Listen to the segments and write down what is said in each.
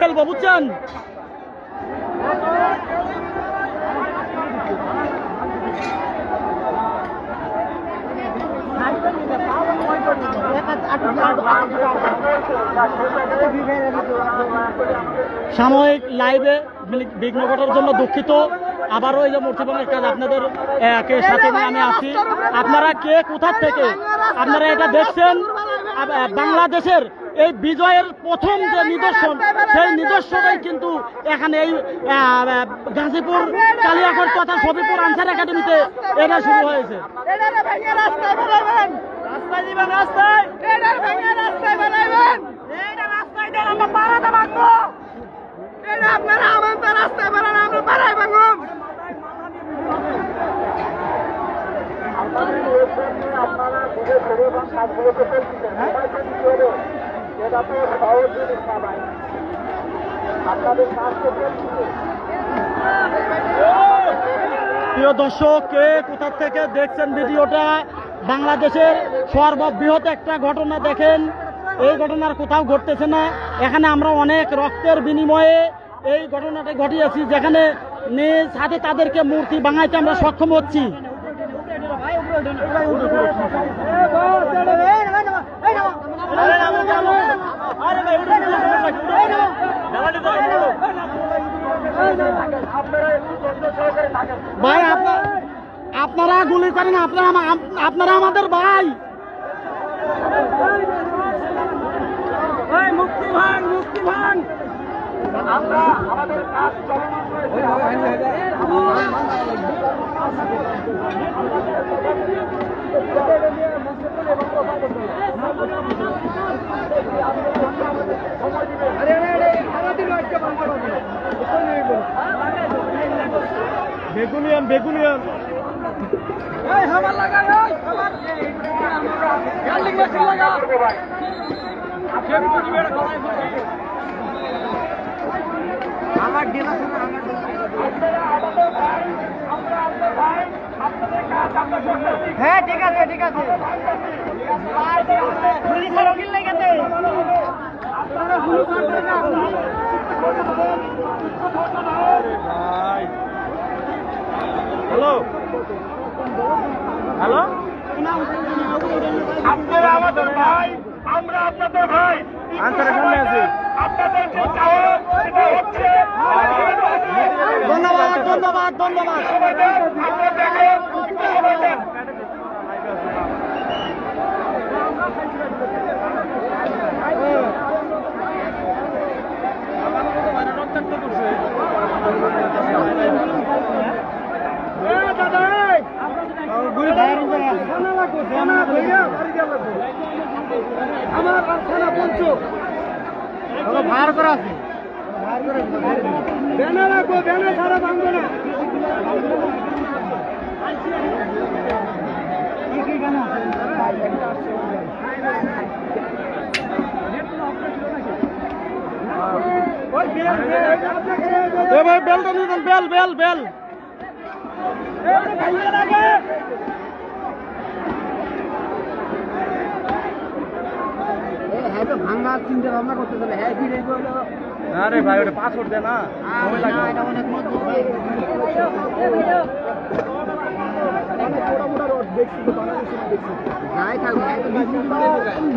ফেলবো বুঝছেন। সাময়িক লাইভে বিঘ্ন ঘটার জন্য দুঃখিত। আবারও এই যে মূর্তি ভাঙার কাজ আপনাদের সাথে নিয়ে আমি আসছি। আপনারা কে কোথা থেকে আপনারা এটা দেখছেন, বাংলাদেশের এই বিজয়ের প্রথম যে নিদর্শন, সেই নিদর্শনই কিন্তু এখানে এই গাজীপুর কালিয়াকৈর তথা শফিপুর আনসার একাডেমিতে এটা শুরু হয়েছে। প্রিয় দর্শক, কে কোথা থেকে দেখছেন ভিডিওটা, বাংলাদেশের সর্ববৃহৎ একটা ঘটনা দেখেন। এই ঘটনার কোথাও ঘটতেছে না। এখানে আমরা অনেক রক্তের বিনিময়ে এই ঘটনাটা ঘটিয়েছি, যেখানে নিজ হাতে তাদেরকে মূর্তি ভাঙাইতে আমরা সক্ষম হচ্ছি। ভাই আপনারা গুলি করেন, আপনারা আমাদের ভাই। মুক্তি ভাঙ, মুক্তি ভাঙ। আমরা আমাদের কাজ চলমান বেগুনিয়ান বেগুনিয়ান হ্যাঁ ঠিক আছে ঠিক আছে। হ্যালো হ্যালো, আপনারা আমাদের ভাই, আমরা আপনাদের ভাই। আনসারের সামনে আছি। আপনাদের যে চাওয়া সেটা হচ্ছে। ধন্যবাদ ধন্যবাদ ধন্যবাদ। আমরা দেখেন ভার করা আছে, ব্যানার রাখবো, ব্যানার ছাড়া ভাঙবো না। বেলটা নিয়ে দেন, বেল বেল বেল। ভাঙার চিন্তা ভাবনা করতে চলে। হ্যাঁ কি আরে ভাই, ওটা পাসওয়ার্ড দে না।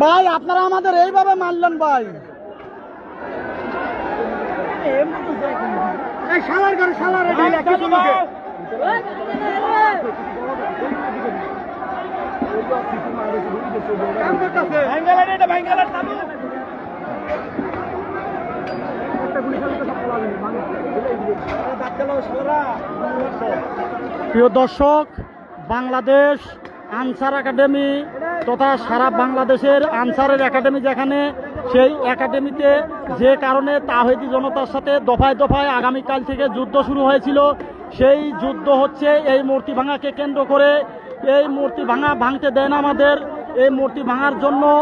ভাই আপনারা আমাদের এইভাবে মারলেন ভাই। শালার ঘরে শালার প্রিয় দর্শক, বাংলাদেশ আনসার একাডেমি তথা সারা বাংলাদেশের আনসারের একাডেমি যেখানে, সেই একাডেমিতে যে কারণে তাওহীদি জনতার সাথে দফায় দফায় আগামীকাল থেকে যুদ্ধ শুরু হয়েছিল, সেই যুদ্ধ হচ্ছে এই মূর্তি ভাঙাকে কেন্দ্র করে। এই মূর্তি ভাঙতে দেন আমাদের, এই মূর্তি ভাঙার জন্য